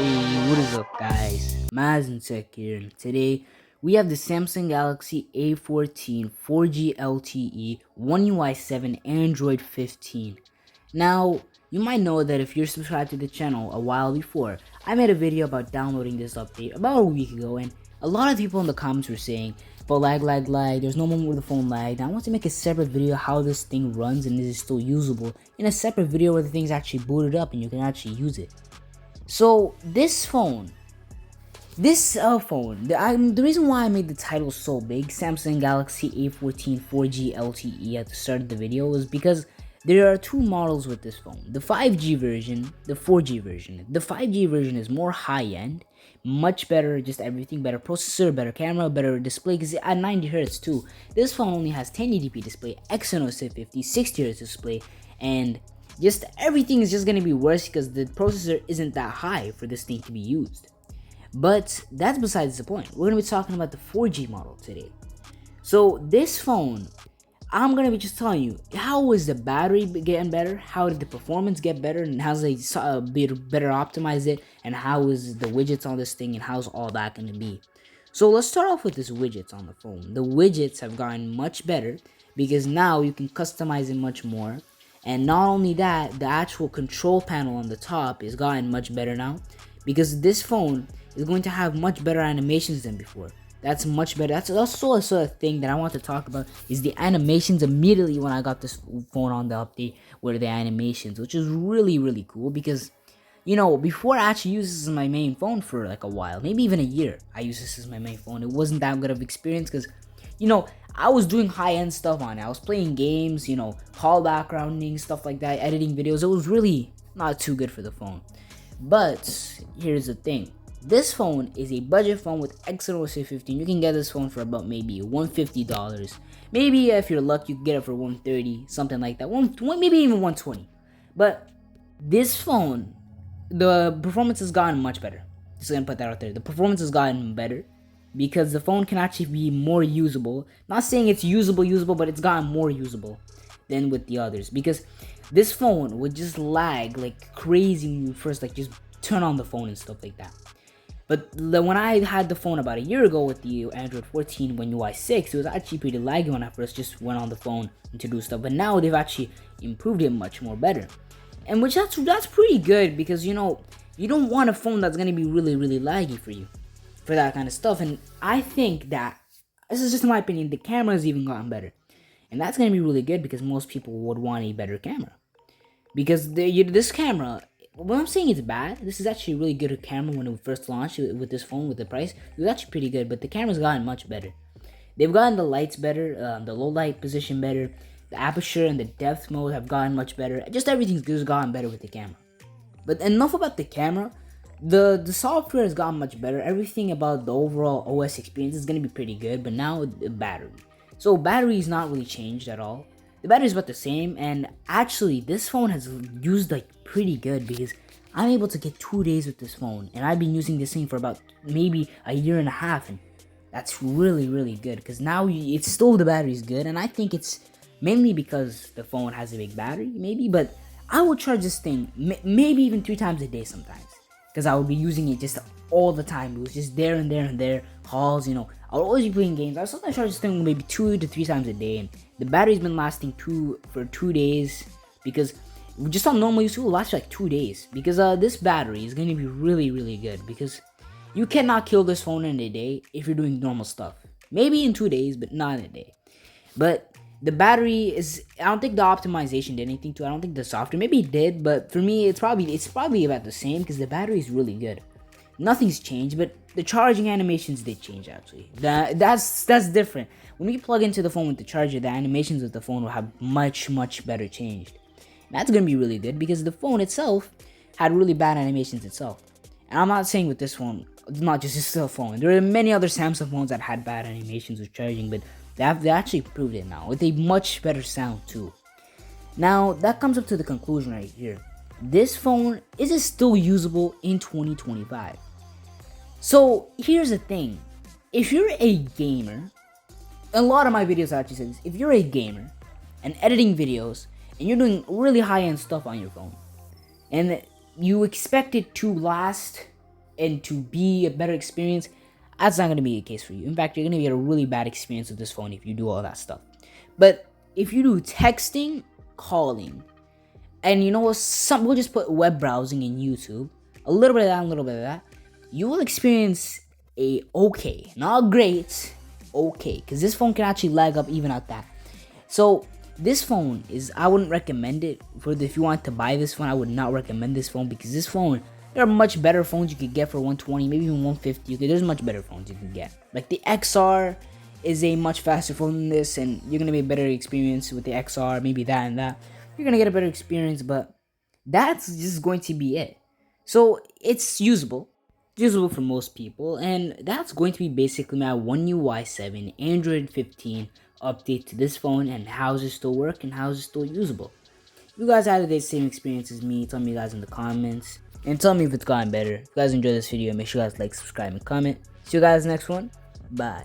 Hey, what is up, guys? Tech here, and today we have the Samsung Galaxy A14 4G LTE One UI 7 Android 15. Now, you might know that if you're subscribed to the channel a while before, I made a video about downloading this update about a week ago, and a lot of people in the comments were saying, but lag, there's no more where the phone lagged. I want to make a separate video how this thing runs and is still usable in a separate video where the thing's actually booted up and you can actually use it. So this phone, the reason why I made the title so big, Samsung Galaxy A14 4G LTE at the start of the video, was because there are two models with this phone, the 5G version, the 4G version. The 5G version is more high-end, much better, just everything, better processor, better camera, better display, because at 90Hz too. This phone only has 1080p display, Exynos 50, 60Hz display, and just everything is just going to be worse because the processor isn't that high for this thing to be used. But that's besides the point. We're going to be talking about the 4G model today. So this phone, I'm going to be just telling you, how is the battery getting better, how did the performance get better, and how's they better optimize it, and how is the widgets on this thing, and how's all that going to be. So let's start off with this widgets on the phone. The widgets have gotten much better because now you can customize it much more. And not only that, the actual control panel on the top is gotten much better now because this phone is going to have much better animations than before. That's much better. That's also a sort of thing that I want to talk about is the animations immediately when I got this phone on the update were the animations, which is really cool because, you know, before I actually used this as my main phone for like a while, maybe even a year, I used this as my main phone. It wasn't that good of experience because, you know, I was doing high-end stuff on it. I was playing games, you know, call backgrounding, stuff like that, editing videos. It was really not too good for the phone. But here's the thing. This phone is a budget phone with Exynos 15. You can get this phone for about maybe $150. Maybe if you're lucky, you can get it for $130, something like that. Maybe even $120. But this phone, the performance has gotten much better. Just gonna put that out there. The performance has gotten better because the phone can actually be more usable. Not saying it's usable, but it's gotten more usable than with the others. Because this phone would just lag like crazy when you first like just turn on the phone and stuff like that. But when I had the phone about a year ago with the Android 14 One UI 6, it was actually pretty laggy when I first just went on the phone to do stuff. But now they've actually improved it much more better. And which that's pretty good because, you know, you don't want a phone that's going to be really laggy for you for that kind of stuff. And I think that, this is just my opinion, the camera has even gotten better. And that's going to be really good because most people would want a better camera. Because this camera, when I'm saying it's bad, this is actually a really good camera when it first launched with this phone, with the price. It was actually pretty good, but the camera's gotten much better. They've gotten the lights better, the low light position better, the aperture and the depth mode have gotten much better. Just everything's just gotten better with the camera. But enough about the camera. The software has gotten much better. Everything about the overall OS experience is going to be pretty good. But now the battery. So battery is not really changed at all. The battery is about the same. And actually this phone has used like pretty good because I'm able to get 2 days with this phone. And I've been using this thing for about maybe a year and a half. And that's really good because now it's still, the battery is good. And I think it's mainly because the phone has a big battery maybe. But I will charge this thing maybe even 3 times a day sometimes. Because I would be using it just all the time. It was just there and there, calls, you know. I'll always be playing games. I sometimes charge this thing maybe 2 to 3 times a day. And the battery's been lasting for 2 days. Because just on normal use, it will last for like 2 days. Because this battery is going to be really good. Because you cannot kill this phone in a day if you're doing normal stuff. Maybe in 2 days, but not in a day. But the battery is, I don't think the optimization did anything to it. I don't think the software, maybe it did, but for me, it's probably about the same because the battery is really good. Nothing's changed, but the charging animations did change actually. That's different. When we plug into the phone with the charger, the animations of the phone will have much better changed. And that's gonna be really good because the phone itself had really bad animations itself. And I'm not saying with this phone, it's not just this phone. There are many other Samsung phones that had bad animations with charging, but they actually proved it now with a much better sound too. Now that comes up to the conclusion right here. This phone, is it still usable in 2025? So here's the thing. If you're a gamer, a lot of my videos actually say this. If you're a gamer and editing videos and you're doing really high-end stuff on your phone and you expect it to last and to be a better experience, that's not going to be the case for you. In fact, you're going to get a really bad experience with this phone if you do all that stuff. But if you do texting, calling, and you know what, we'll just put web browsing and YouTube, a little bit of that, a little bit of that, you will experience a okay, not great, okay, because this phone can actually lag up even at that. So this phone I wouldn't recommend it if you want to buy this phone. I would not recommend this phone, because this phone, there are much better phones you could get for 120, maybe even 150. There's much better phones you can get. Like the XR is a much faster phone than this, and you're gonna be a better experience with the XR, maybe that and that. You're gonna get a better experience, but that's just going to be it. So it's usable for most people, and that's going to be basically my ONEUI 7 Android 15 update to this phone, and how does it still work and how is it still usable. If you guys had the same experience as me, tell me guys in the comments, and tell me if it's gotten better. If you guys enjoyed this video, make sure you guys like, subscribe, and comment. See you guys next one. Bye.